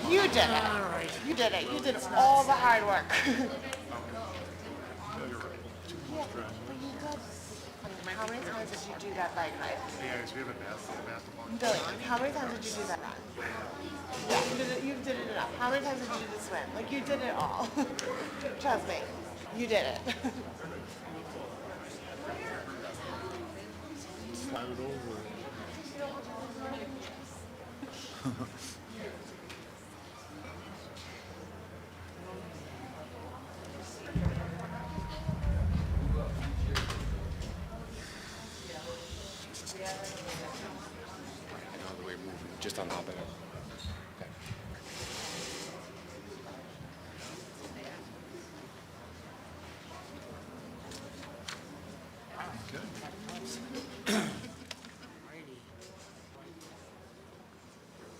You did it. You did it. You did all the hard work. How many times did you do that bike ride? Yeah, so we have a basketball. Billy, how many times did you do that run? Yeah, you did it enough. How many times did you do the swim? Like, you did it all. Trust me. You did it. Slide it over. I know the way we're moving, just on top of it. Okay.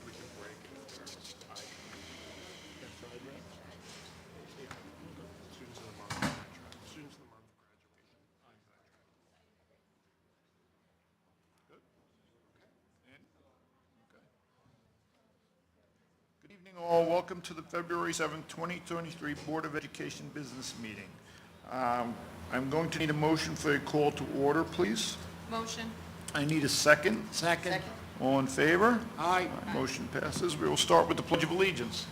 We can break it. Students of the month. Students of the month graduation. Good. And okay. Good evening, all. Welcome to the February 7th, 2023 Board of Education Business Meeting. I'm going to need a motion for a call to order, please. Motion. I need a second. Second. All in favor? Aye. Motion passes. We will start with the Pledge of Allegiance.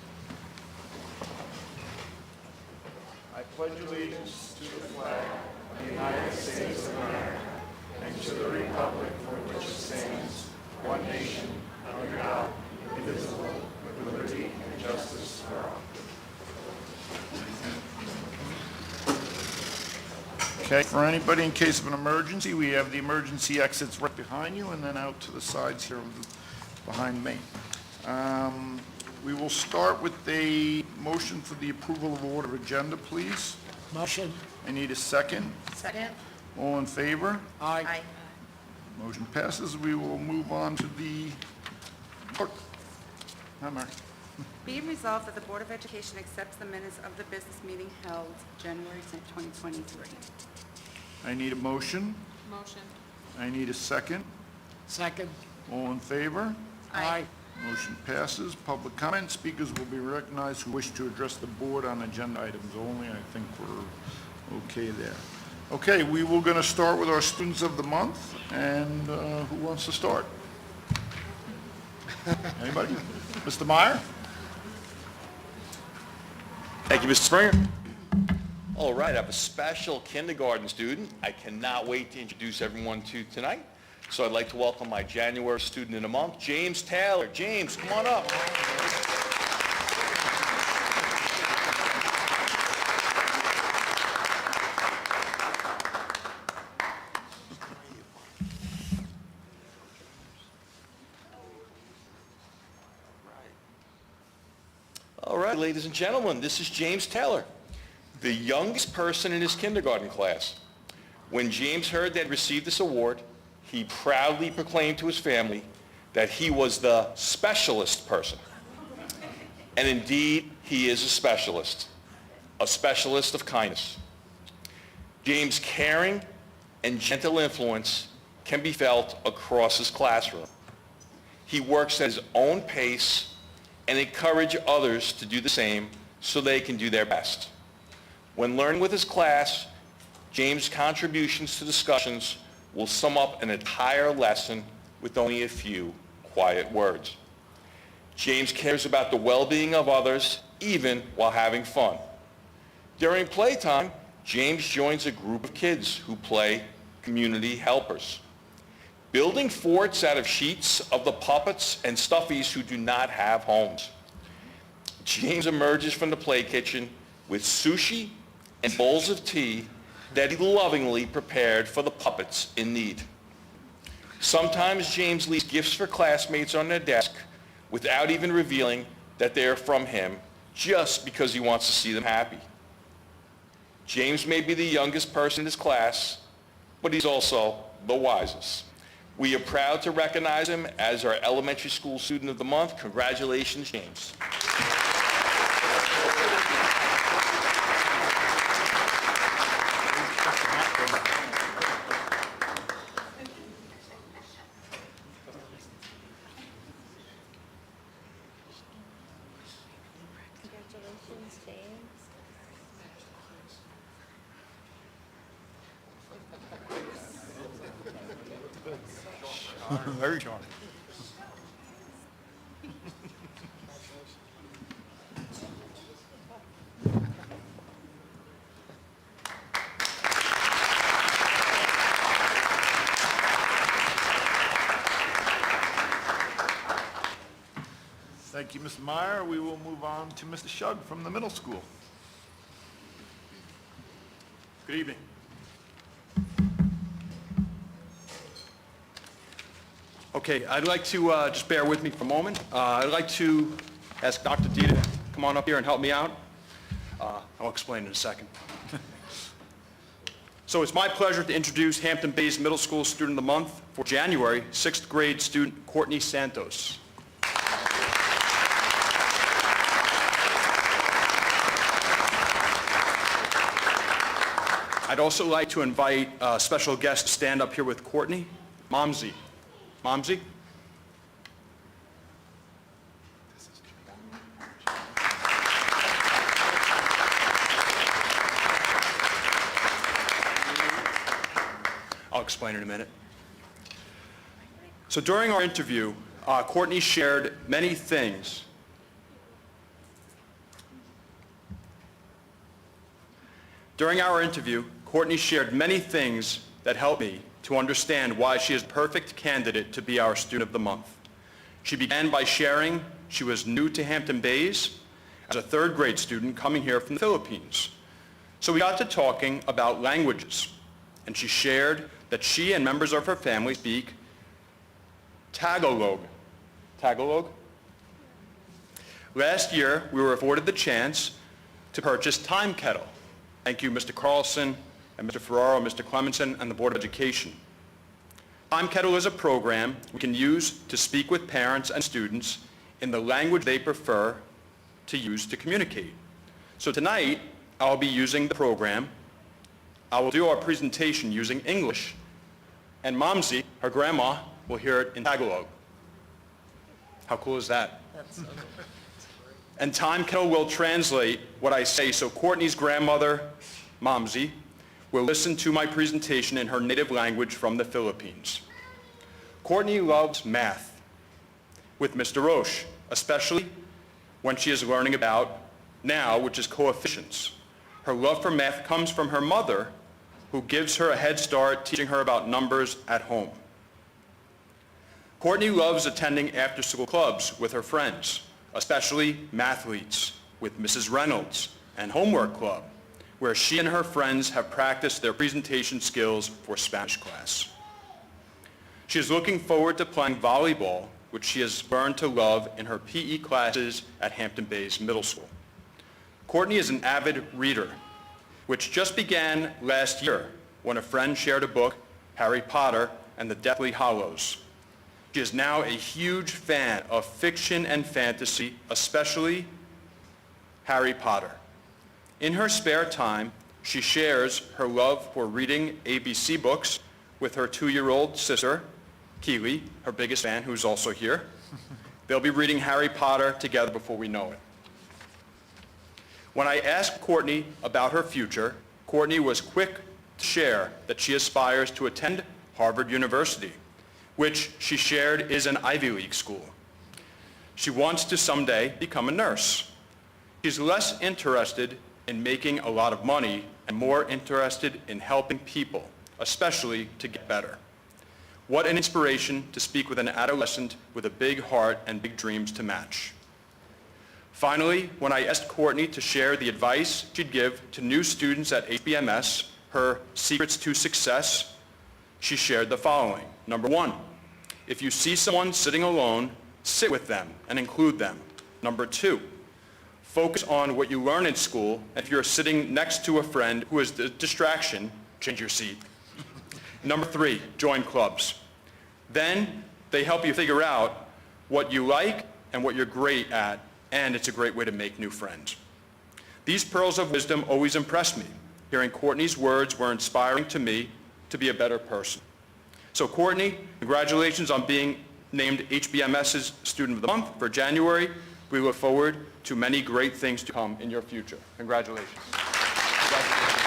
I pledge allegiance to the flag of the United States of America and to the republic for which it stands, one nation, under God, indivisible, with liberty and justice for all. Okay, for anybody in case of an emergency, we have the emergency exits right behind you and then out to the sides here behind me. We will start with a motion for the approval of order agenda, please. Motion. I need a second. Second? All in favor? Aye. Motion passes. We will move on to the clerk. Hi, Mary. Be it resolved that the Board of Education accepts the minutes of the business meeting held January 10th, 2023. I need a motion. Motion. I need a second. Second. All in favor? Aye. Motion passes. Public comment. Speakers will be recognized who wish to address the board on agenda items only. I think we're okay there. Okay, we were going to start with our students of the month, and who wants to start? Anybody? Mr. Meyer? Thank you, Mr. Springer. All right, I have a special kindergarten student I cannot wait to introduce everyone to tonight. So I'd like to welcome my January student in the month, James Taylor. James, come on up. All right, ladies and gentlemen, this is James Taylor, the youngest person in his kindergarten class. When James heard they had received this award, he proudly proclaimed to his family that he was the specialist person. And indeed, he is a specialist of kindness. James' caring and gentle influence can be felt across his classroom. He works at his own pace and encourage others to do the same so they can do their best. When learning with his class, James' contributions to discussions will sum up an entire lesson with only a few quiet words. James cares about the well-being of others, even while having fun. During playtime, James joins a group of kids who play community helpers, building forts out of sheets of the puppets and stuffies who do not have homes. James emerges from the play kitchen with sushi and bowls of tea that he lovingly prepared for the puppets in need. Sometimes James leaves gifts for classmates on their desk without even revealing that they are from him, just because he wants to see them happy. James may be the youngest person in his class, but he's also the wisest. We are proud to recognize him as our elementary school student of the month. Congratulations, James. Very charming. Thank you, Mr. Meyer. We will move on to Mr. Shug from the middle school. Good evening. Okay, I'd like to just bear with me for a moment. I'd like to ask Dr. D to come on up here and help me out. I'll explain in a second. So it's my pleasure to introduce Hampton Bays Middle School Student of the Month for January, 6th grade student Courtney Santos. I'd also like to invite a special guest to stand up here with Courtney, Momsy. Momsy? I'll explain in a minute. So during our interview, Courtney shared many things. During our interview, Courtney shared many things that helped me to understand why she is the perfect candidate to be our Student of the Month. She began by sharing she was new to Hampton Bays as a third grade student coming here from the Philippines. So we got to talking about languages, and she shared that she and members of her family speak Tagalog. Tagalog? Last year, we were afforded the chance to purchase Time Kettle. Thank you, Mr. Carlson, and Mr. Ferraro, Mr. Clemenson, and the Board of Education. Time Kettle is a program we can use to speak with parents and students in the language they prefer to use to communicate. So tonight, I'll be using the program. I will do our presentation using English, and Momsy, her grandma, will hear it in Tagalog. How cool is that? That's so cool. And Time Kettle will translate what I say, so Courtney's grandmother, Momsy, will listen to my presentation in her native language from the Philippines. Courtney loves math with Mr. Roche, especially when she is learning about now, which is coefficients. Her love for math comes from her mother, who gives her a head start teaching her about numbers at home. Courtney loves attending after-school clubs with her friends, especially mathletes with Mrs. Reynolds and Homework Club, where she and her friends have practiced their presentation skills for Spanish class. She is looking forward to playing volleyball, which she has learned to love in her PE classes at Hampton Bays Middle School. Courtney is an avid reader, which just began last year when a friend shared a book, Harry Potter and the Deathly Hallows. She is now a huge fan of fiction and fantasy, especially Harry Potter. In her spare time, she shares her love for reading ABC books with her 2-year-old sister, Keely, her biggest fan, who's also here. They'll be reading Harry Potter together before we know it. When I asked Courtney about her future, Courtney was quick to share that she aspires to attend Harvard University, which she shared is an Ivy League school. She wants to someday become a nurse. She's less interested in making a lot of money and more interested in helping people, especially to get better. What an inspiration to speak with an adolescent with a big heart and big dreams to match. Finally, when I asked Courtney to share the advice she'd give to new students at HBMS, her secrets to success, she shared the following. Number 1, if you see someone sitting alone, sit with them and include them. Number 2, focus on what you learn in school. If you're sitting next to a friend who is a distraction, change your seat. Number 3, join clubs. Then they help you figure out what you like and what you're great at, and it's a great way to make new friends. These pearls of wisdom always impress me. Hearing Courtney's words were inspiring to me to be a better person. So Courtney, congratulations on being named HBMS's Student of the Month for January. We look forward to many great things to come in your future. Congratulations. Congratulations. That was beautiful.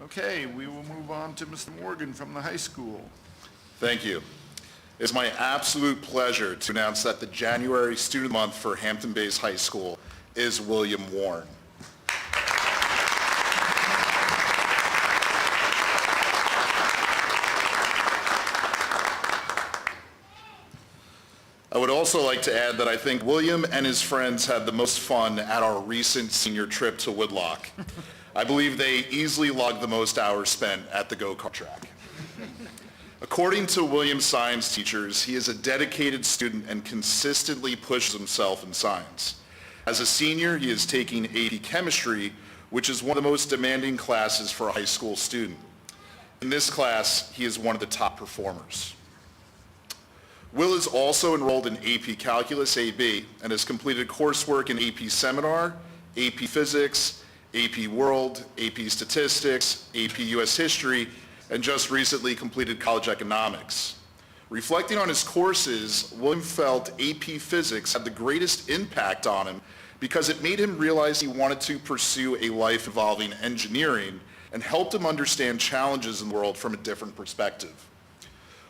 Okay, we will move on to Mr. Morgan from the high school. Thank you. It's my absolute pleasure to announce that the January Student Month for Hampton Bays High School is William Warren. I would also like to add that I think William and his friends had the most fun at our recent senior trip to Woodlock. I believe they easily logged the most hours spent at the go-kart track. According to William's science teachers, he is a dedicated student and consistently pushes himself in science. As a senior, he is taking AP Chemistry, which is one of the most demanding classes for a high school student. In this class, he is one of the top performers. Will is also enrolled in AP Calculus AB and has completed coursework in AP Seminar, AP Physics, AP World, AP Statistics, AP US History, and just recently completed College Economics. Reflecting on his courses, William felt AP Physics had the greatest impact on him because it made him realize he wanted to pursue a life involving engineering and helped him understand challenges in the world from a different perspective.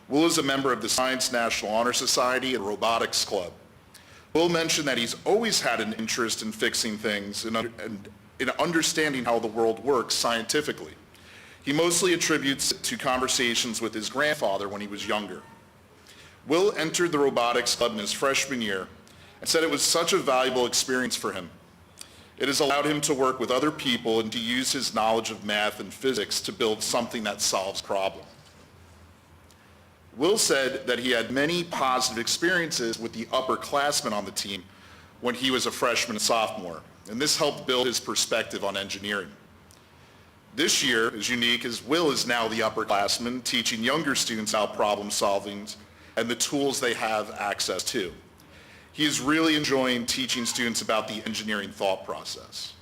Will is a member of the Science National Honor Society and Robotics Club. Will mentioned that he's always had an interest in fixing things and in understanding how the world works scientifically. He mostly attributes it to conversations with his grandfather when he was younger. Will entered the robotics club in his freshman year and said it was such a valuable experience for him. It has allowed him to work with other people and to use his knowledge of math and physics to build something that solves problems. Will said that he had many positive experiences with the upperclassmen on the team when he was a freshman and sophomore, and this helped build his perspective on engineering. This year is unique as Will is now the upperclassman teaching younger students about problem solving and the tools they have access to. He is really enjoying teaching students about the engineering thought process.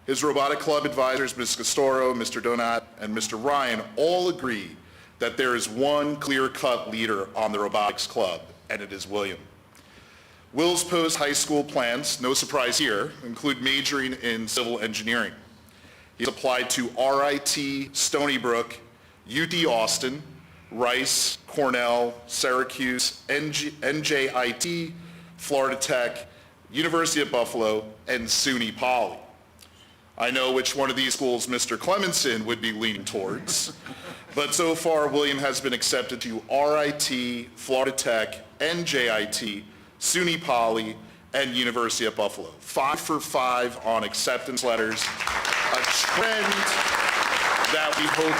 His robotic club advisors, Ms. Castoro, Mr. Donat, and Mr. Ryan all agree that there is one clear-cut leader on the robotics club, and it is William. Will's post high school plans, no surprise here, include majoring in civil engineering. He's applied to RIT, Stony Brook, UT Austin, Rice, Cornell, Syracuse, NJIT, Florida Tech, University of Buffalo, and SUNY Poly. I know which one of these schools Mr. Clemenson would be leaning towards, but so far William has been accepted to RIT, Florida Tech, NJIT, SUNY Poly, and University of Buffalo. 5 for 5 on acceptance letters, a trend that we hope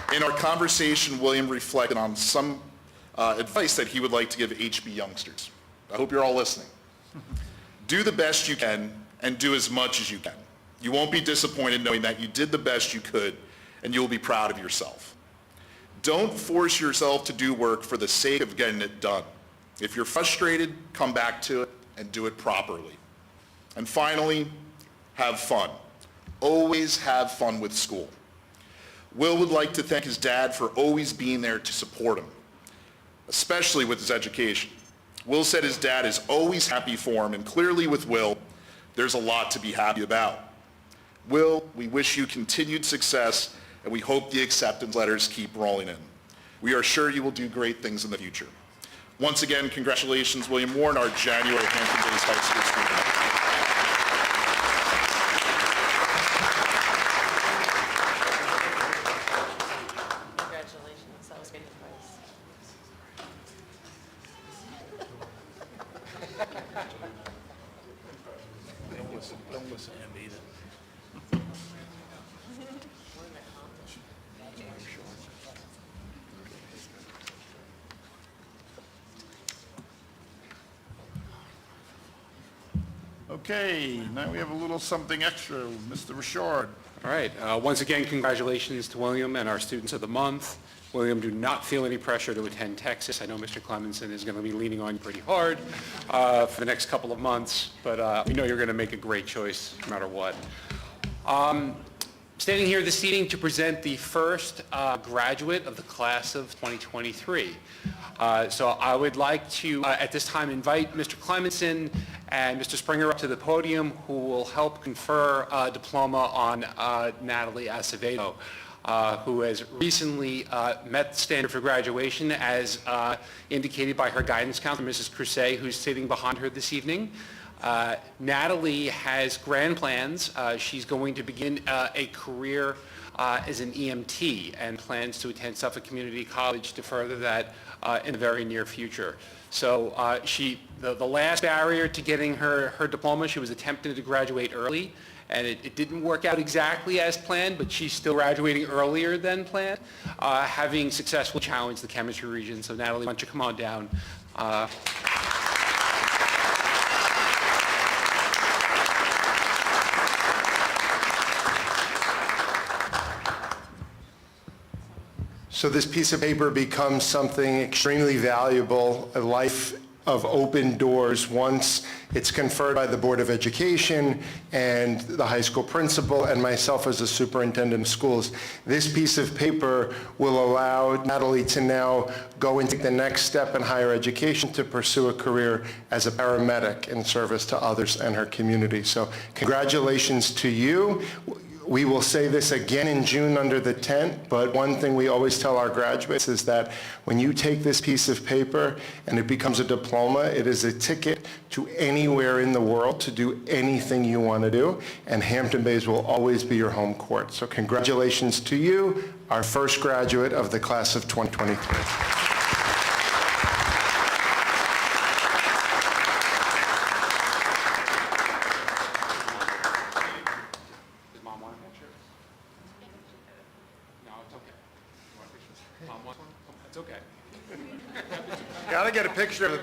continues. In our conversation, William reflected on some advice that he would like to give HB youngsters. I hope you're all listening. Do the best you can and do as much as you can. You won't be disappointed knowing that you did the best you could and you'll be proud of yourself. Don't force yourself to do work for the sake of getting it done. If you're frustrated, come back to it and do it properly. And finally, have fun. Always have fun with school. Will would like to thank his dad for always being there to support him, especially with his education. Will said his dad is always happy for him, and clearly with Will, there's a lot to be happy about. Will, we wish you continued success, and we hope the acceptance letters keep rolling in. We are sure you will do great things in the future. Once again, congratulations, William Warren, our January Hampton Bays High School student. Congratulations. That was great advice. Alyssa and Ethan. Okay, now we have a little something extra. Mr. Richard. All right. Once again, congratulations to William and our Students of the Month. William, do not feel any pressure to attend Texas. I know Mr. Clemenson is going to be leaning on you pretty hard for the next couple of months, but we know you're going to make a great choice no matter what. Standing here this evening to present the first graduate of the class of 2023. So I would like to, at this time, invite Mr. Clemenson and Mr. Springer up to the podium, who will help confer a diploma on Natalie Acevedo, who has recently met the standard for graduation as indicated by her guidance counselor, Mrs. Crusay, who's sitting behind her this evening. Natalie has grand plans. She's going to begin a career as an EMT and plans to attend Suffolk Community College to further that in the very near future. So the last barrier to getting her diploma, she was attempting to graduate early, and it didn't work out exactly as planned, but she's still graduating earlier than planned, having successfully challenged the chemistry region. So Natalie, why don't you come on down? So this piece of paper becomes something extremely valuable, a life of open doors once it's conferred by the Board of Education and the high school principal and myself as a superintendent of schools. This piece of paper will allow Natalie to now go and take the next step in higher education to pursue a career as a paramedic in service to others and her community. So congratulations to you. We will say this again in June under the tent, but one thing we always tell our graduates is that when you take this piece of paper and it becomes a diploma, it is a ticket to anywhere in the world to do anything you want to do, and Hampton Bays will always be your home court. So congratulations to you, our first graduate of the class of 2023. Gotta get a picture of it.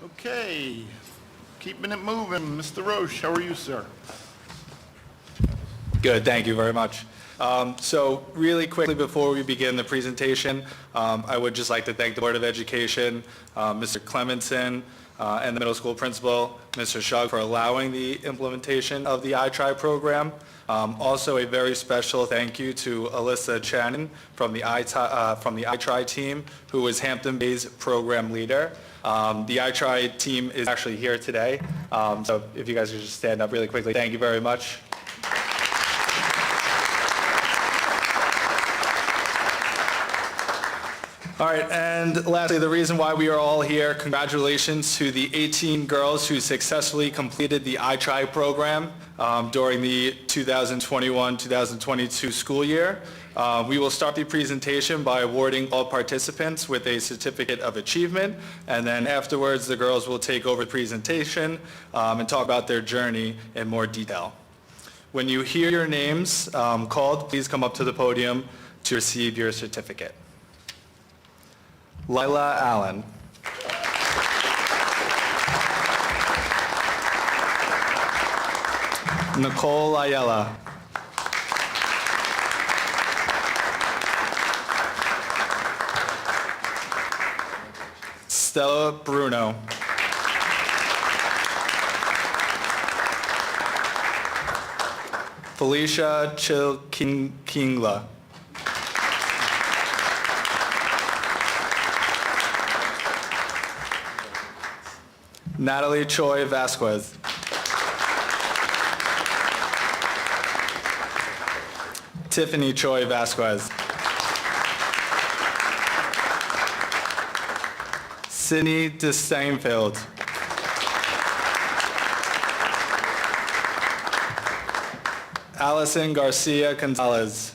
Okay, keeping it moving. Mr. Roche, how are you, sir? Good, thank you very much. So really quickly before we begin the presentation, I would just like to thank the Board of Education, Mr. Clemenson, and the middle school principal, Mr. Shug, for allowing the implementation of the iTry program. Also a very special thank you to Alyssa Channon from the iTry team, who is Hampton Bays program leader. The iTry team is actually here today, so if you guys could just stand up really quickly. Thank you very much. All right, and lastly, the reason why we are all here, congratulations to the 18 girls who successfully completed the iTry program during the 2021-2022 school year. We will start the presentation by awarding all participants with a certificate of achievement, and then afterwards the girls will take over the presentation and talk about their journey in more detail. When you hear your names called, please come up to the podium to receive your certificate. Lila Allen. Nicole Ayala. Stella Bruno. Felicia Chilkingla. Natalie Choi Vasquez. Tiffany Choi Vasquez. Sydney DeStainfield. Allison Garcia Gonzalez.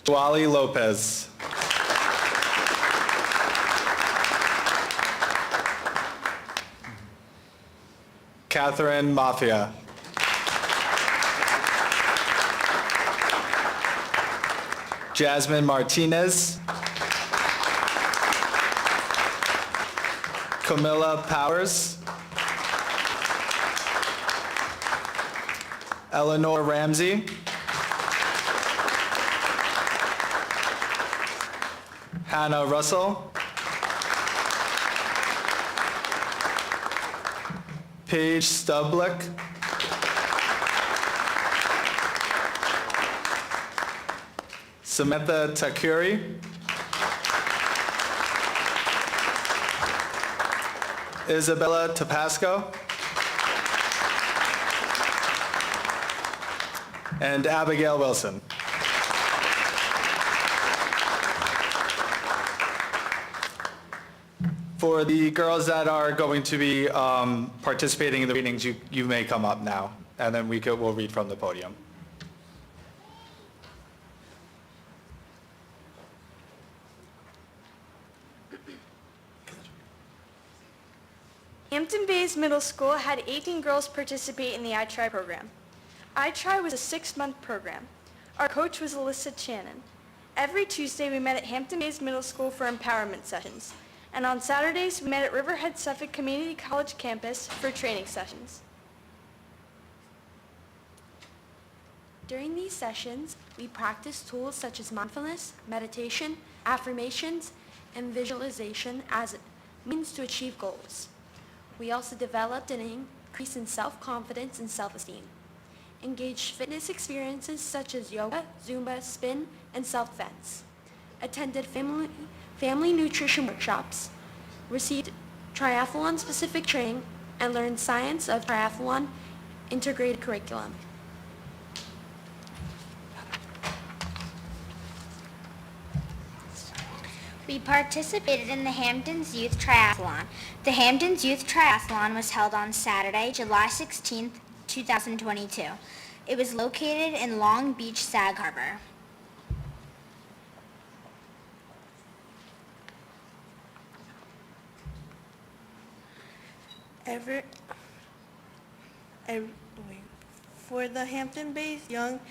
Wally Lopez. Catherine Mafia. Jasmine Martinez. Camilla Powers. Eleanor Ramsey. Hannah Russell. Paige Stublick. Samantha Takuri. Isabella Tapasco. And Abigail Wilson. For the girls that are going to be participating in the readings, you may come up now, and then we'll read from the podium. Hampton Bays Middle School had 18 girls participate in the iTry program. iTry was a 6-month program. Our coach was Alyssa Channon. Every Tuesday we met at Hampton Bays Middle School for empowerment sessions, and on Saturdays we met at Riverhead Suffolk Community College campus for training sessions. During these sessions, we practiced tools such as mindfulness, meditation, affirmations, and visualization as a means to achieve goals. We also developed an increase in self-confidence and self-esteem, engaged fitness experiences such as yoga, Zumba, spin, and self-defense, attended family nutrition workshops, received triathlon-specific training, and learned science of triathlon integrated curriculum. We participated in the Hamptons Youth Triathlon. The Hamptons Youth Triathlon was held on Saturday, July 16, 2022. It was located in Long Beach, Sag Harbor. For the Hampton Bays Young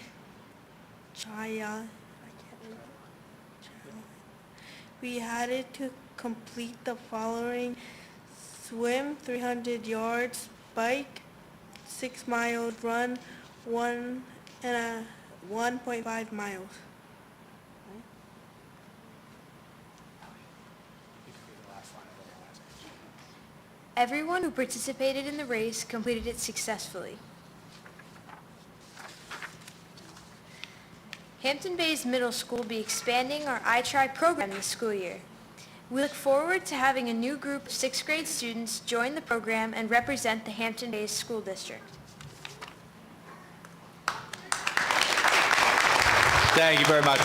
we had it to complete the following: swim 300 yards, bike 6 miles, run 1.5 miles. Everyone who participated in the race completed it successfully. Hampton Bays Middle School will be expanding our iTry program this school year. We look forward to having a new group of 6th grade students join the program and represent the Hampton Bays School District. Thank you very much.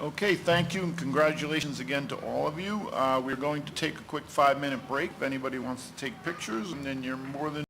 Okay, thank you and congratulations again to all of you. We're going to take a quick 5-minute break if anybody wants to take pictures, and then you're more than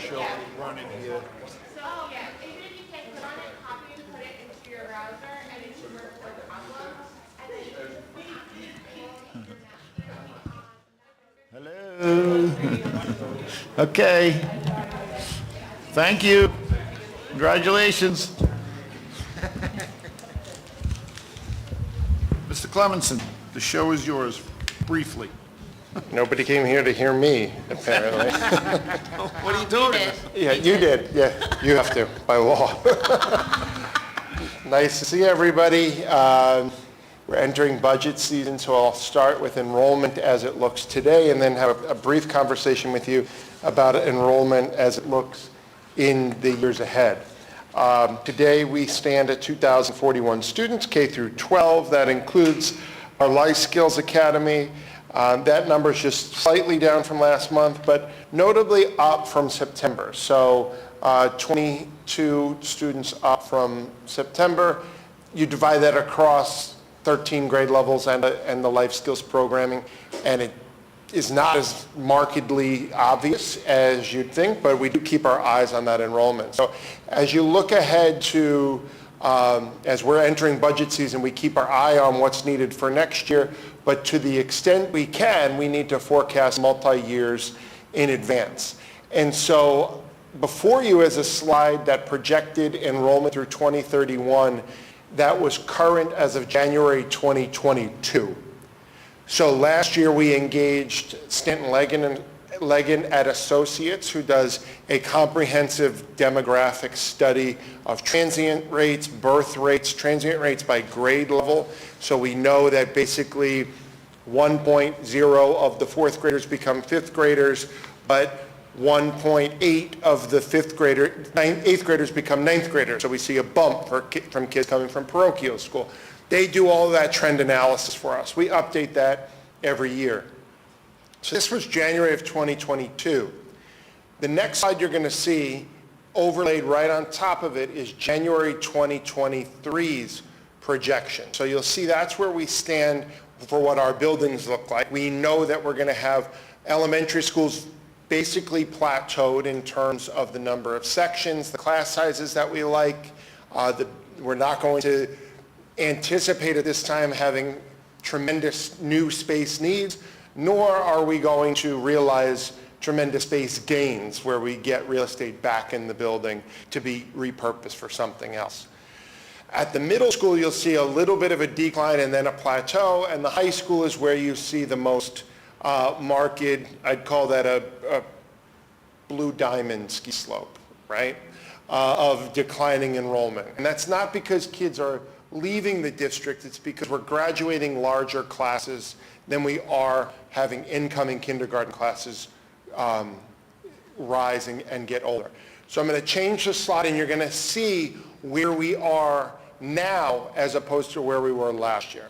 show running here. Oh, yeah. Even if you can't put on it, copy and put it into your browser, and it should work for the upload. Hello. Okay. Thank you. Congratulations. Mr. Clemenson, the show is yours, briefly. Nobody came here to hear me, apparently. What are you doing? Yeah, you did. Yeah, you have to, by law. Nice to see everybody. We're entering budget season, so I'll start with enrollment as it looks today and then have a brief conversation with you about enrollment as it looks in the years ahead. Today we stand at 2,041 students, K through 12. That includes our Life Skills Academy. That number is just slightly down from last month, but notably up from September. So 22 students up from September. You divide that across 13 grade levels and the life skills programming, and it is not as markedly obvious as you'd think, but we do keep our eyes on that enrollment. So as you look ahead to, as we're entering budget season, we keep our eye on what's needed for next year, but to the extent we can, we need to forecast multi-years in advance. And so before you is a slide that projected enrollment through 2031 that was current as of January 2022. So last year we engaged Stanton Leggin at Associates, who does a comprehensive demographic study of transient rates, birth rates, transient rates by grade level. So we know that basically 1.0 of the fourth graders become fifth graders, but 1.8 of the eighth graders become ninth graders. So we see a bump from kids coming from parochial school. They do all of that trend analysis for us. We update that every year. So this was January of 2022. The next slide you're going to see overlaid right on top of it is January 2023's projection. So you'll see that's where we stand for what our buildings look like. We know that we're going to have elementary schools basically plateaued in terms of the number of sections, the class sizes that we like. We're not going to anticipate at this time having tremendous new space needs, nor are we going to realize tremendous space gains where we get real estate back in the building to be repurposed for something else. At the middle school, you'll see a little bit of a decline and then a plateau, and the high school is where you see the most marked, I'd call that a blue diamond ski slope, right, of declining enrollment. And that's not because kids are leaving the district, it's because we're graduating larger classes than we are having incoming kindergarten classes rise and get older. So I'm going to change the slide and you're going to see where we are now as opposed to where we were last year.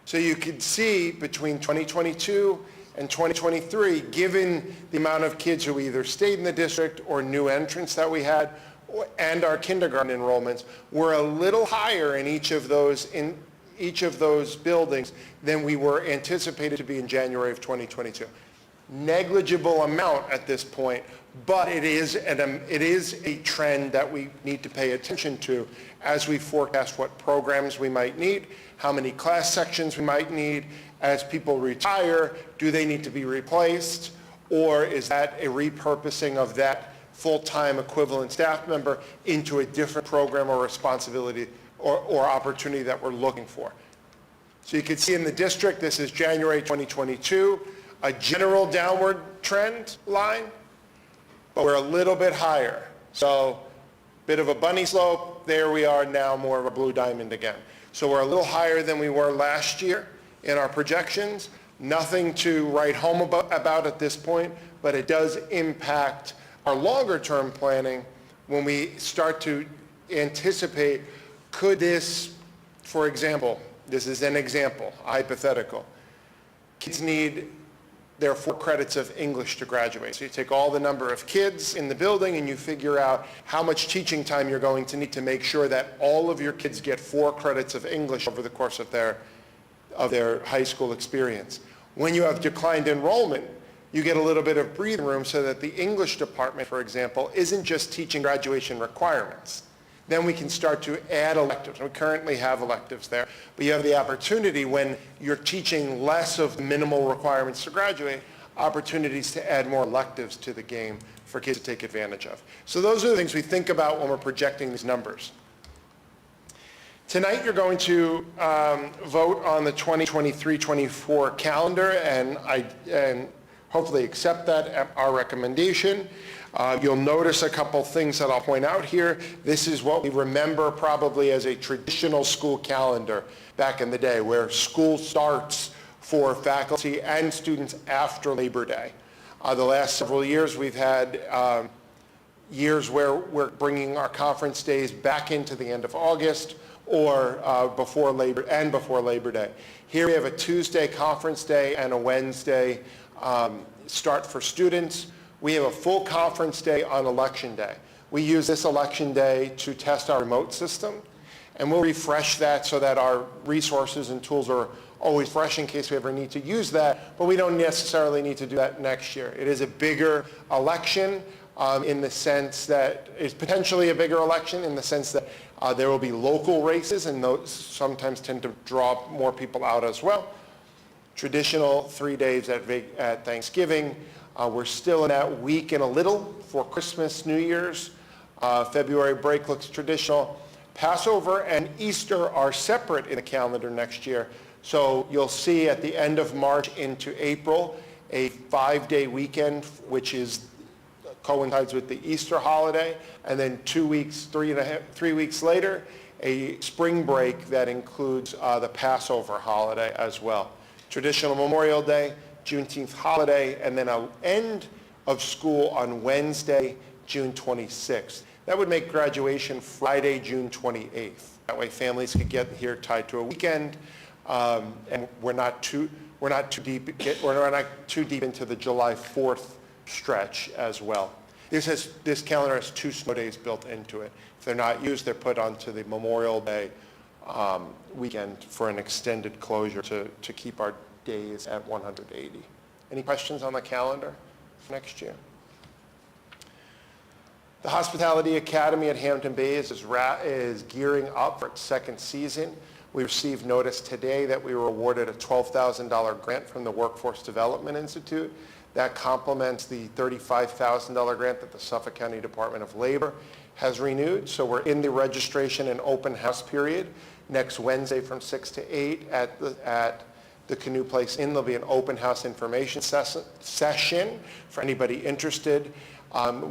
So you can see between 2022 and 2023, given the amount of kids who either stayed in the district or new entrants that we had, and our kindergarten enrollments, we're a little higher in each of those buildings than we were anticipated to be in January of 2022. Negligible amount at this point, but it is a trend that we need to pay attention to as we forecast what programs we might need, how many class sections we might need. As people retire, do they need to be replaced, or is that a repurposing of that full-time equivalent staff member into a different program or responsibility or opportunity that we're looking for? So you can see in the district, this is January 2022, a general downward trend line, but we're a little bit higher. So bit of a bunny slope, there we are now, more of a blue diamond again. So we're a little higher than we were last year in our projections. Nothing to write home about at this point, but it does impact our longer term planning when we start to anticipate, could this, for example, this is an example, hypothetical, kids need their 4 credits of English to graduate. So you take all the number of kids in the building and you figure out how much teaching time you're going to need to make sure that all of your kids get 4 credits of English over the course of their high school experience. When you have declined enrollment, you get a little bit of breathing room so that the English department, for example, isn't just teaching graduation requirements. Then we can start to add electives. We currently have electives there, but you have the opportunity when you're teaching less of minimal requirements to graduate, opportunities to add more electives to the game for kids to take advantage of. So those are the things we think about when we're projecting these numbers. Tonight you're going to vote on the 2023-24 calendar and hopefully accept that, our recommendation. You'll notice a couple things that I'll point out here. This is what we remember probably as a traditional school calendar back in the day, where school starts for faculty and students after Labor Day. The last several years we've had years where we're bringing our conference days back into the end of August or before Labor Day. Here we have a Tuesday conference day and a Wednesday start for students. We have a full conference day on election day. We use this election day to test our remote system, and we'll refresh that so that our resources and tools are always fresh in case we ever need to use that, but we don't necessarily need to do that next year. It is a bigger election in the sense that it's potentially a bigger election in the sense that there will be local races, and those sometimes tend to draw more people out as well. Traditional 3 days at Thanksgiving. We're still in that week and a little for Christmas, New Year's. February break looks traditional. Passover and Easter are separate in the calendar next year. So you'll see at the end of March into April, a 5-day weekend, which coincides with the Easter holiday, and then 2 weeks, 3 weeks later, a spring break that includes the Passover holiday as well. Traditional Memorial Day, Juneteenth holiday, and then an end of school on Wednesday, June 26th. That would make graduation Friday, June 28th. That way families could get here tied to a weekend, and we're not too deep into the July 4th stretch as well. This calendar has 2 snow days built into it. If they're not used, they're put onto the Memorial Day weekend for an extended closure to keep our days at 180. Any questions on the calendar for next year? The Hospitality Academy at Hampton Bays is gearing up for its second season. We received notice today that we were awarded a $12,000 grant from the Workforce Development Institute. That complements the $35,000 grant that the Suffolk County Department of Labor has renewed. So we're in the registration and open house period. Next Wednesday from 6 to 8 at the Canoe Place Inn, there'll be an open house information session for anybody interested.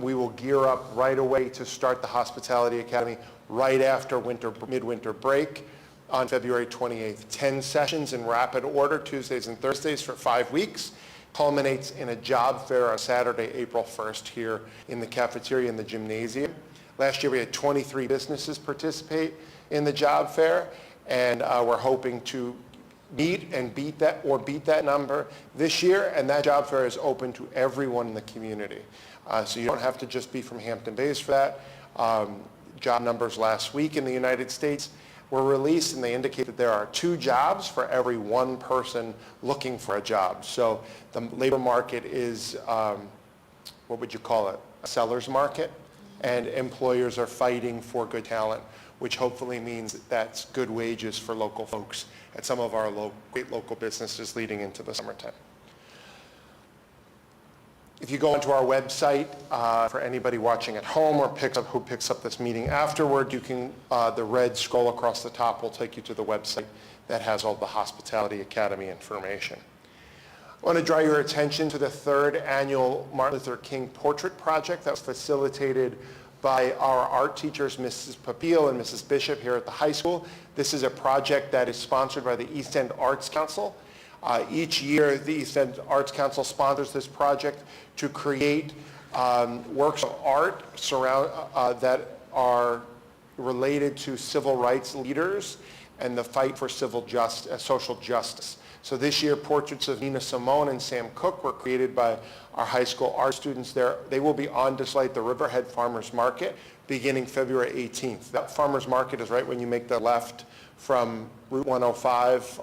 We will gear up right away to start the Hospitality Academy right after midwinter break on February 28th. 10 sessions in rapid order, Tuesdays and Thursdays for 5 weeks. Culminates in a job fair on Saturday, April 1st here in the cafeteria in the gymnasium. Last year we had 23 businesses participate in the job fair, and we're hoping to meet and beat that number this year, and that job fair is open to everyone in the community. So you don't have to just be from Hampton Bays for that. Job numbers last week in the United States were released, and they indicate that there are 2 jobs for every 1 person looking for a job. So the labor market is, what would you call it, a seller's market, and employers are fighting for good talent, which hopefully means that that's good wages for local folks at some of our great local businesses leading into the summertime. If you go onto our website, for anybody watching at home or who picks up this meeting afterward, you can, the red scroll across the top will take you to the website that has all the Hospitality Academy information. I want to draw your attention to the 3rd annual Martin Luther King Portrait Project that was facilitated by our art teachers, Mrs. Papil and Mrs. Bishop here at the high school. This is a project that is sponsored by the East End Arts Council. Each year, the East End Arts Council sponsors this project to create works of art that are related to civil rights leaders and the fight for social justice. So this year, portraits of Nina Simone and Sam Cooke were created by our high school art students there. They will be on display at the Riverhead Farmers Market beginning February 18th. That farmers market is right when you make the left from Route 105,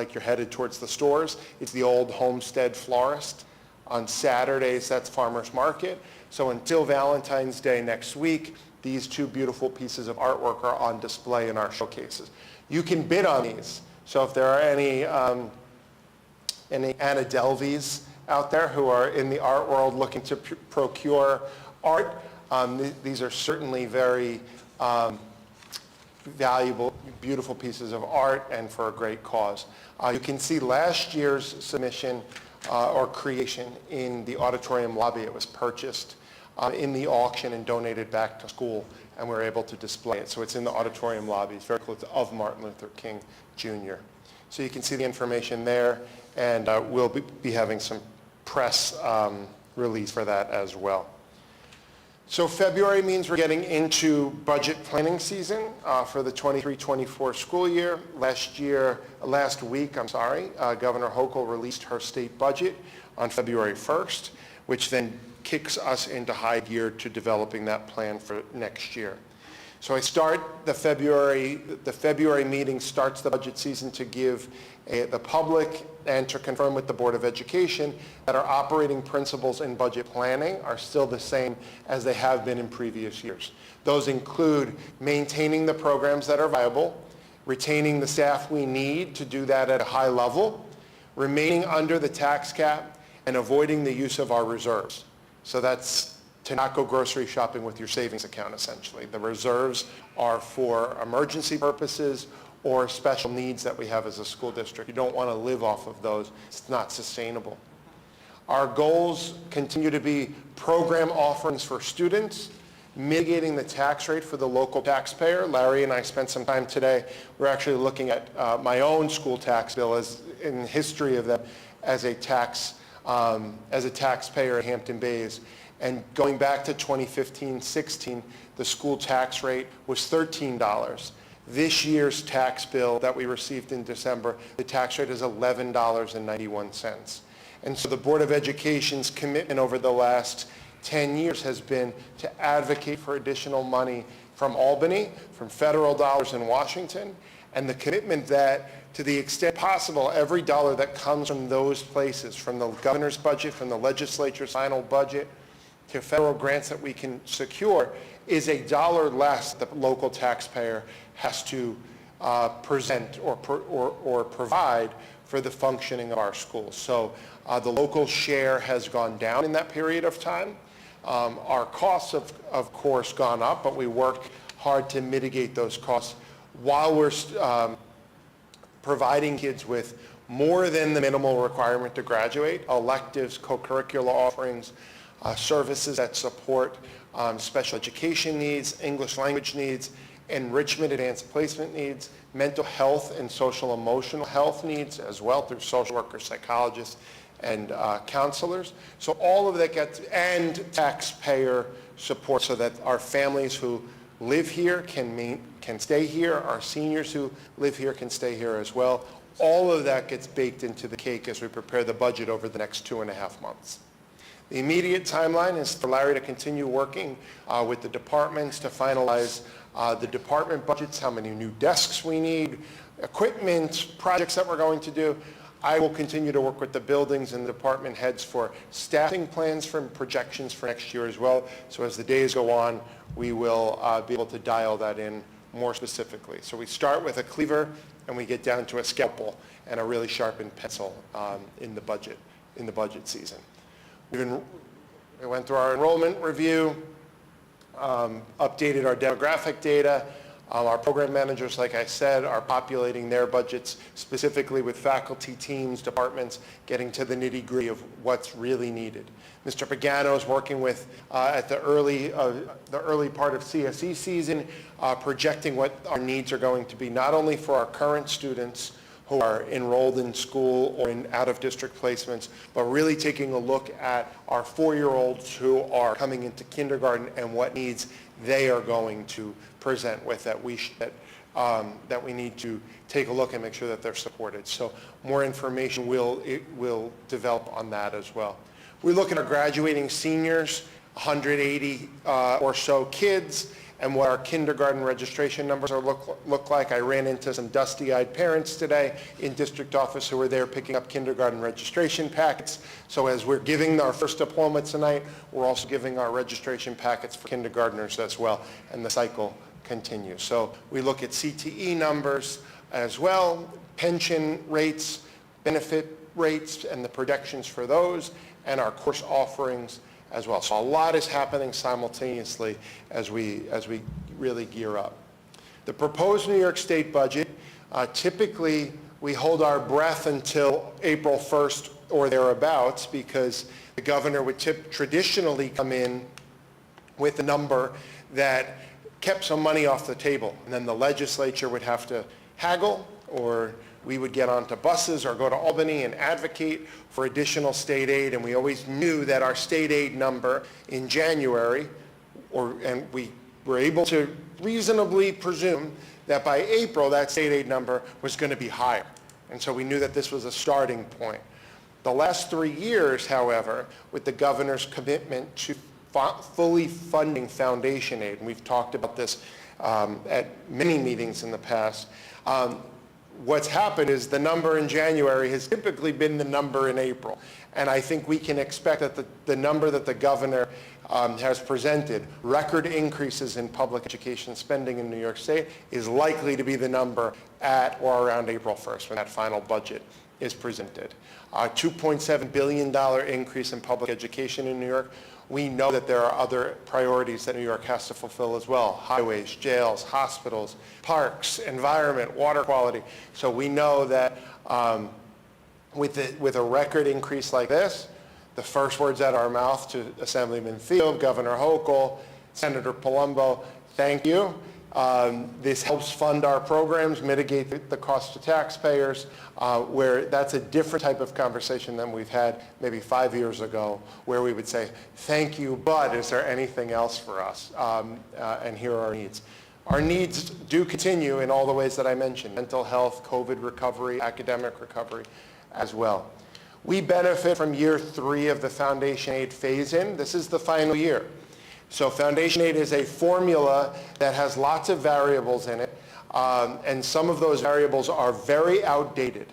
like you're headed towards the stores. It's the old Homestead Florist. On Saturdays, that's Farmers Market. So until Valentine's Day next week, these two beautiful pieces of artwork are on display in our showcases. You can bid on these. So if there are any Anna Delveys out there who are in the art world looking to procure art, these are certainly very valuable, beautiful pieces of art and for a great cause. You can see last year's submission or creation in the auditorium lobby. It was purchased in the auction and donated back to school, and we're able to display it. So it's in the auditorium lobby. It's very close of Martin Luther King Jr. So you can see the information there, and we'll be having some press release for that as well. So February means we're getting into budget planning season for the 23-24 school year. Last week, Governor Hochul released her state budget on February 1st, which then kicks us into high gear to developing that plan for next year. So the February meeting starts the budget season to give the public and to confirm with the Board of Education that our operating principles in budget planning are still the same as they have been in previous years. Those include maintaining the programs that are viable, retaining the staff we need to do that at a high level, remaining under the tax cap, and avoiding the use of our reserves. So that's to not go grocery shopping with your savings account, essentially. The reserves are for emergency purposes or special needs that we have as a school district. You don't want to live off of those. It's not sustainable. Our goals continue to be program offerings for students, mitigating the tax rate for the local taxpayer. Larry and I spent some time today. We're actually looking at my own school tax bill as in the history of them as a taxpayer at Hampton Bays. And going back to 2015-16, the school tax rate was $13. This year's tax bill that we received in December, the tax rate is $11.91. And so the Board of Education's commitment over the last 10 years has been to advocate for additional money from Albany, from federal dollars in Washington, and the commitment that to the extent possible, every dollar that comes from those places, from the governor's budget, from the legislature's final budget, to federal grants that we can secure, is a dollar less the local taxpayer has to present or provide for the functioning of our schools. So the local share has gone down in that period of time. Our costs have, of course, gone up, but we work hard to mitigate those costs while we're providing kids with more than the minimal requirement to graduate, electives, co-curricular offerings, services that support special education needs, English language needs, enrichment, advanced placement needs, mental health and social emotional health needs as well through social workers, psychologists, and counselors. So all of that gets, and taxpayer support so that our families who live here can stay here, our seniors who live here can stay here as well. All of that gets baked into the cake as we prepare the budget over the next 2.5 months. The immediate timeline is for Larry to continue working with the departments to finalize the department budgets, how many new desks we need, equipment, projects that we're going to do. I will continue to work with the buildings and the department heads for staffing plans for projections for next year as well. So as the days go on, we will be able to dial that in more specifically. So we start with a cleaver and we get down to a scalpel and a really sharpened pencil in the budget season. We went through our enrollment review, updated our demographic data. Our program managers, like I said, are populating their budgets specifically with faculty, teams, departments, getting to the nitty-gritty of what's really needed. Mr. Pagano is working with, at the early part of CSE season, projecting what our needs are going to be, not only for our current students who are enrolled in school or in out-of-district placements, but really taking a look at our 4-year-olds who are coming into kindergarten and what needs they are going to present with that we need to take a look and make sure that they're supported. So more information will develop on that as well. We look at our graduating seniors, 180 or so kids, and what our kindergarten registration numbers look like. I ran into some dusty-eyed parents today in district office who were there picking up kindergarten registration packets. So as we're giving our first diploma tonight, we're also giving our registration packets for kindergartners as well, and the cycle continues. So we look at CTE numbers as well, pension rates, benefit rates, and the projections for those, and our course offerings as well. So a lot is happening simultaneously as we really gear up. The proposed New York State budget, typically we hold our breath until April 1st or thereabouts, because the governor would traditionally come in with a number that kept some money off the table, and then the legislature would have to haggle, or we would get onto buses or go to Albany and advocate for additional state aid, and we always knew that our state aid number in January, and we were able to reasonably presume that by April that state aid number was going to be higher. And so we knew that this was a starting point. The last 3 years, however, with the governor's commitment to fully funding foundation aid, and we've talked about this at many meetings in the past, what's happened is the number in January has typically been the number in April. And I think we can expect that the number that the governor has presented, record increases in public education spending in New York State, is likely to be the number at or around April 1st when that final budget is presented. $2.7 billion increase in public education in New York. We know that there are other priorities that New York has to fulfill as well: highways, jails, hospitals, parks, environment, water quality. So we know that with a record increase like this, the first words out of our mouth to Assemblyman Thiel, Governor Hochul, Senator Palumbo, thank you. This helps fund our programs, mitigate the cost to taxpayers, where that's a different type of conversation than we've had maybe 5 years ago, where we would say, thank you, but is there anything else for us? And here are our needs. Our needs do continue in all the ways that I mentioned: mental health, COVID recovery, academic recovery as well. We benefit from year 3 of the foundation aid phase-in. This is the final year. So foundation aid is a formula that has lots of variables in it, and some of those variables are very outdated,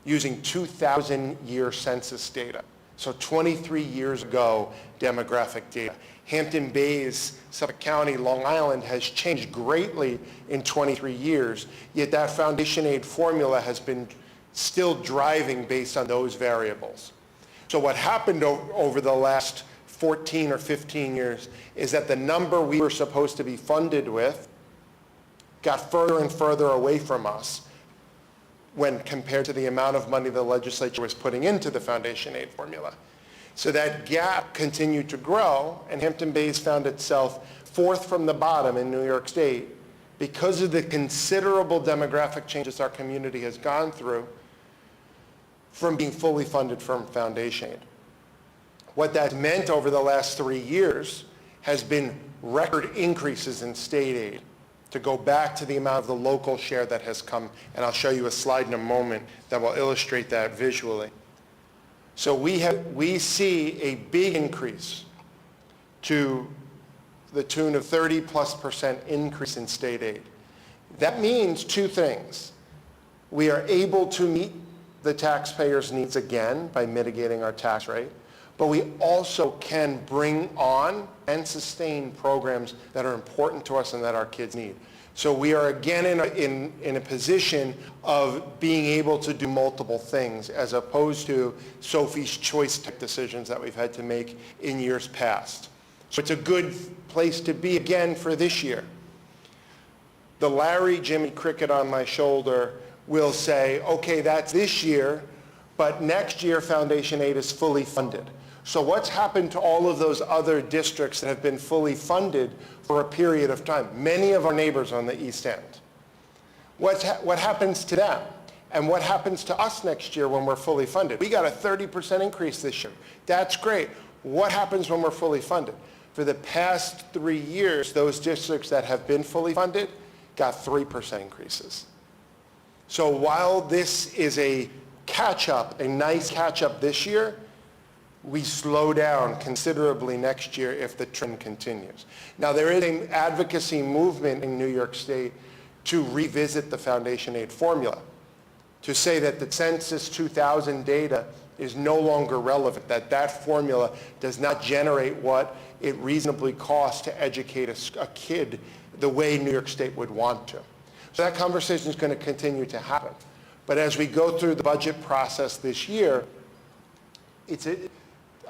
using 2000-year census data. So 23 years ago, demographic data. Hampton Bays, Suffolk County, Long Island has changed greatly in 23 years, yet that foundation aid formula has been still driving based on those variables. So what happened over the last 14 or 15 years is that the number we were supposed to be funded with got further and further away from us when compared to the amount of money the legislature was putting into the foundation aid formula. So that gap continued to grow, and Hampton Bays found itself 4th from the bottom in New York State because of the considerable demographic changes our community has gone through from being fully funded from foundation aid. What that's meant over the last 3 years has been record increases in state aid, to go back to the amount of the local share that has come, and I'll show you a slide in a moment that will illustrate that visually. So we see a big increase to the tune of 30+% increase in state aid. That means 2 things. We are able to meet the taxpayers' needs again by mitigating our tax rate, but we also can bring on and sustain programs that are important to us and that our kids need. So we are again in a position of being able to do multiple things, as opposed to Sophie's Choice type decisions that we've had to make in years past. So it's a good place to be again for this year. The Larry Jimmy cricket on my shoulder will say, okay, that's this year, but next year foundation aid is fully funded. So what's happened to all of those other districts that have been fully funded for a period of time? Many of our neighbors on the East End. What happens to them? And what happens to us next year when we're fully funded? We got a 30% increase this year. That's great. What happens when we're fully funded? For the past 3 years, those districts that have been fully funded got 3% increases. So while this is a catch-up, a nice catch-up this year, we slow down considerably next year if the trend continues. Now, there is an advocacy movement in New York State to revisit the foundation aid formula, to say that the Census 2000 data is no longer relevant, that that formula does not generate what it reasonably costs to educate a kid the way New York State would want to. So that conversation is going to continue to happen. But as we go through the budget process this year,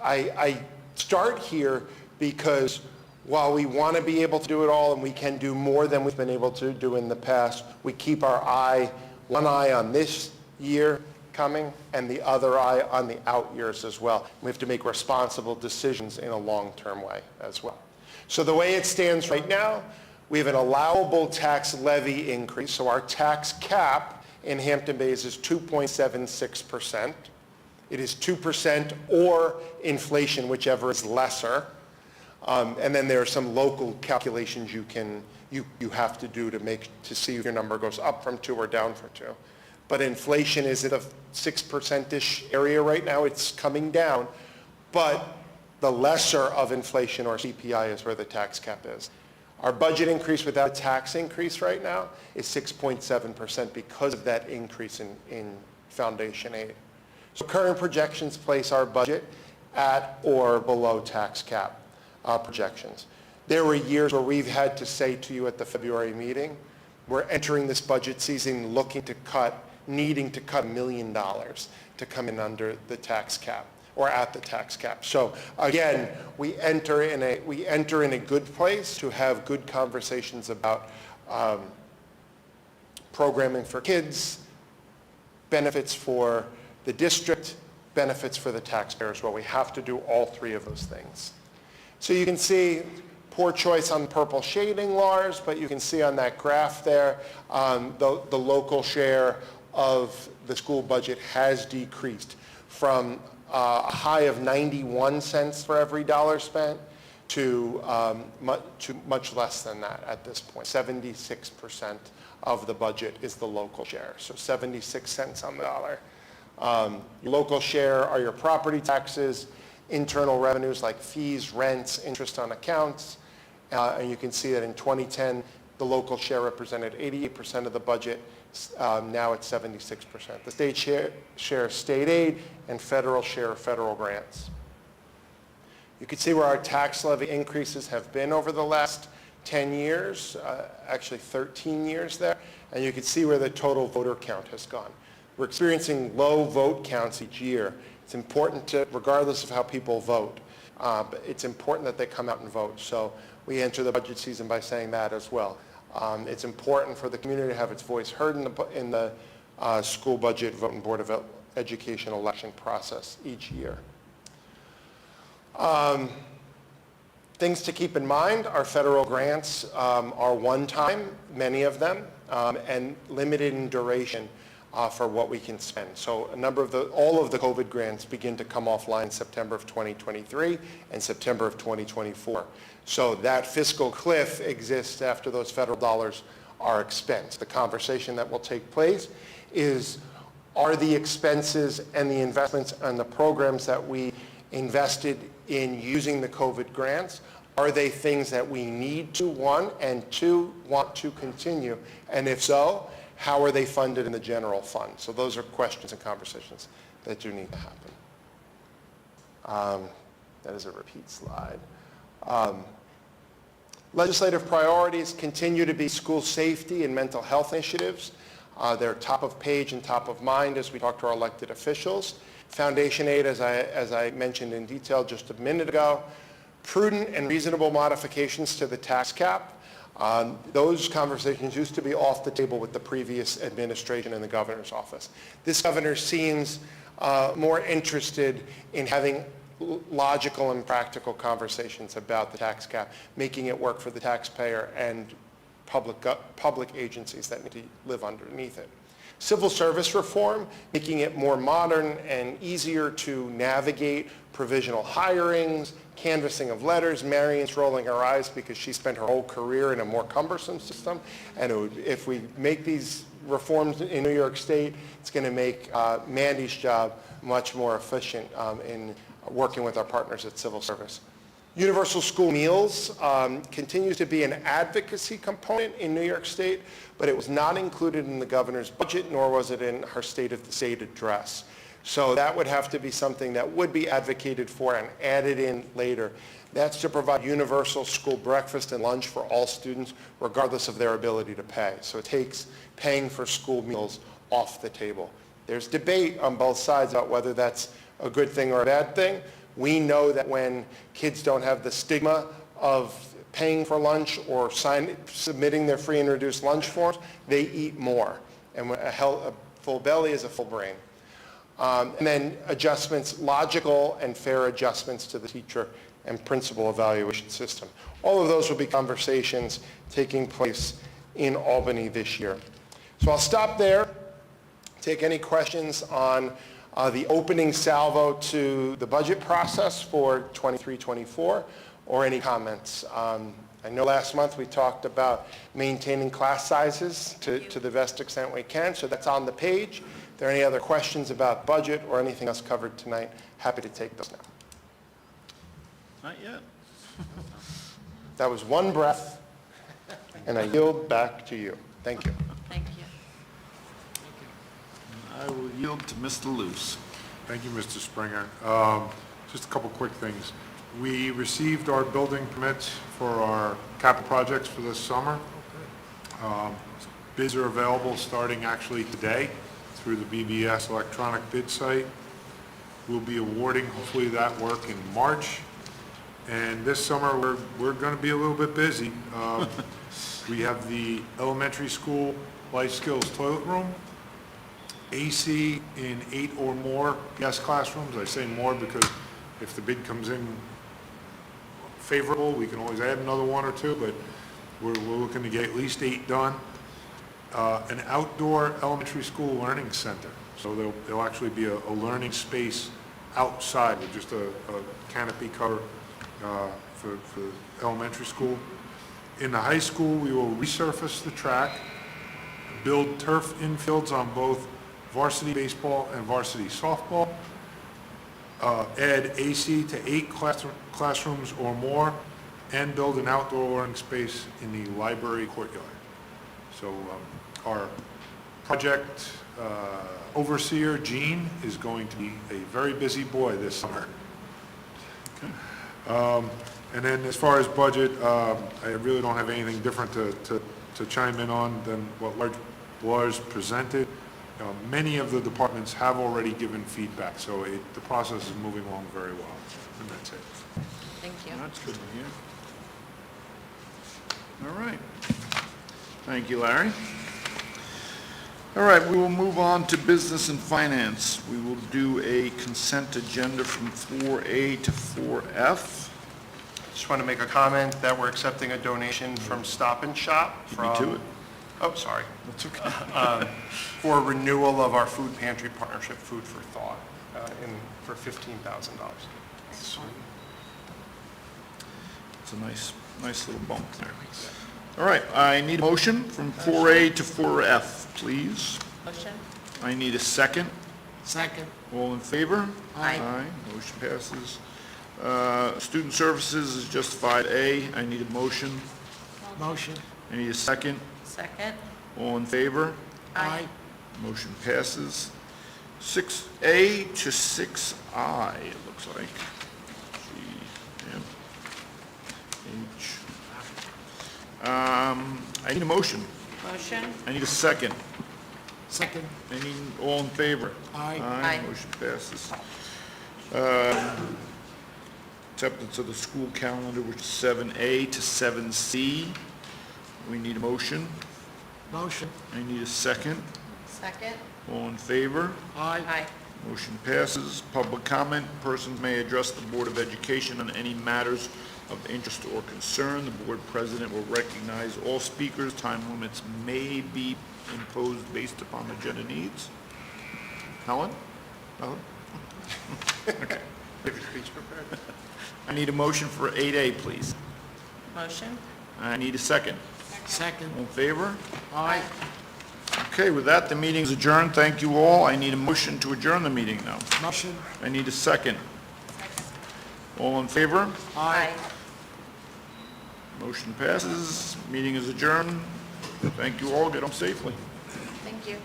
I start here because while we want to be able to do it all and we can do more than we've been able to do in the past, we keep one eye on this year coming and the other eye on the out years as well. We have to make responsible decisions in a long-term way as well. So the way it stands right now, we have an allowable tax levy increase. So our tax cap in Hampton Bays is 2.76%. It is 2% or inflation, whichever is lesser. And then there are some local calculations you have to do to see if your number goes up from 2 or down from 2. But inflation is at a 6%-ish area right now. It's coming down. But the lesser of inflation or CPI is where the tax cap is. Our budget increase without a tax increase right now is 6.7% because of that increase in foundation aid. So current projections place our budget at or below tax cap projections. There were years where we've had to say to you at the February meeting, we're entering this budget season needing to cut $1 million to come in under the tax cap or at the tax cap. So again, we enter in a good place to have good conversations about programming for kids, benefits for the district, benefits for the taxpayers. Well, we have to do all three of those things. So you can see poor choice on purple shading, Lars, but you can see on that graph there, the local share of the school budget has decreased from a high of 91 cents for every dollar spent to much less than that at this point. 76% of the budget is the local share, so 76 cents on the dollar. Local share are your property taxes, internal revenues like fees, rents, interest on accounts, and you can see that in 2010, the local share represented 88% of the budget. Now it's 76%. The state share state aid and federal share of federal grants. You can see where our tax levy increases have been over the last 10 years, actually 13 years there, and you can see where the total voter count has gone. We're experiencing low vote counts each year. It's important to, regardless of how people vote, but it's important that they come out and vote. So we enter the budget season by saying that as well. It's important for the community to have its voice heard in the school budget vote and Board of Education election process each year. Things to keep in mind, our federal grants are one-time, many of them, and limited in duration for what we can spend. So all of the COVID grants begin to come offline September of 2023 and September of 2024. So that fiscal cliff exists after those federal dollars are expensed. The conversation that will take place is, are the expenses and the investments and the programs that we invested in using the COVID grants, are they things that we need to, one, and two, want to continue? And if so, how are they funded in the general fund? So those are questions and conversations that do need to happen. That is a repeat slide. Legislative priorities continue to be school safety and mental health initiatives. They're top of page and top of mind as we talk to our elected officials. Foundation aid, as I mentioned in detail just a minute ago. Prudent and reasonable modifications to the tax cap. Those conversations used to be off the table with the previous administration in the governor's office. This governor seems more interested in having logical and practical conversations about the tax cap, making it work for the taxpayer and public agencies that need to live underneath it. Civil service reform, making it more modern and easier to navigate provisional hirings, canvassing of letters. Marion's rolling her eyes because she spent her whole career in a more cumbersome system. And if we make these reforms in New York State, it's going to make Mandy's job much more efficient in working with our partners at Civil Service. Universal School Meals continues to be an advocacy component in New York State, but it was not included in the governor's budget, nor was it in her State of the State address. So that would have to be something that would be advocated for and added in later. That's to provide universal school breakfast and lunch for all students, regardless of their ability to pay. So it takes paying for school meals off the table. There's debate on both sides about whether that's a good thing or a bad thing. We know that when kids don't have the stigma of paying for lunch or submitting their free and reduced lunch forms, they eat more. And a full belly is a full brain. And then adjustments, logical and fair adjustments to the teacher and principal evaluation system. All of those will be conversations taking place in Albany this year. So I'll stop there, take any questions on the opening salvo to the budget process for 23-24, or any comments. I know last month we talked about maintaining class sizes to the best extent we can, so that's on the page. If there are any other questions about budget or anything else covered tonight, happy to take those now. Not yet. That was one breath, and I yield back to you. Thank you. Thank you. I will yield to Mr. Luce. Thank you, Mr. Springer. Just a couple quick things. We received our building permits for our capital projects for this summer. Bids are available starting actually today through the BBS electronic bid site. We'll be awarding hopefully that work in March. And this summer we're going to be a little bit busy. We have the elementary school life skills toilet room, AC in 8 or more guest classrooms. I say more because if the bid comes in favorable, we can always add another 1 or 2, but we're looking to get at least 8 done. An outdoor elementary school learning center. So there'll actually be a learning space outside with just a canopy cover for elementary school. In the high school, we will resurface the track, build turf infields on both varsity baseball and varsity softball, add AC to 8 classrooms or more, and build an outdoor learning space in the library courtyard. So our project overseer, Gene, is going to be a very busy boy this summer. And then as far as budget, I really don't have anything different to chime in on than what Lars presented. Many of the departments have already given feedback, so the process is moving along very well, and that's it. Thank you. That's good to hear. All right. Thank you, Larry. All right, we will move on to business and finance. We will do a consent agenda from 4A to 4F. Just want to make a comment that we're accepting a donation from Stop and Shop. Beat me to it. Oh, sorry. That's okay. For renewal of our food pantry partnership, Food for Thought, for $15,000. It's a nice little bump there. All right, I need a motion from 4A to 4F, please. Motion? I need a second. Second. All in favor? Aye. Aye, motion passes. Student services is just 5A. I need a motion. Motion. I need a second. Second? All in favor? Aye. Motion passes. 6A to 6I, it looks like. G, M, H. I need a motion. Motion? I need a second. Second. I need, all in favor? Aye. Aye. Motion passes. Acceptance of the school calendar, which is 7A to 7C. We need a motion. Motion. I need a second. Second? All in favor? Aye. Motion passes. Public comment. Persons may address the Board of Education on any matters of interest or concern. The board president will recognize all speakers. Time limits may be imposed based upon agenda needs. Helen? Helen? Okay. Have your speech prepared? I need a motion for 8A, please. Motion? I need a second. Second. All in favor? Aye. Okay, with that, the meeting is adjourned. Thank you all. I need a motion to adjourn the meeting now. Motion. I need a second. All in favor? Aye. Motion passes. Meeting is adjourned. Thank you all. Get home safely. Thank you.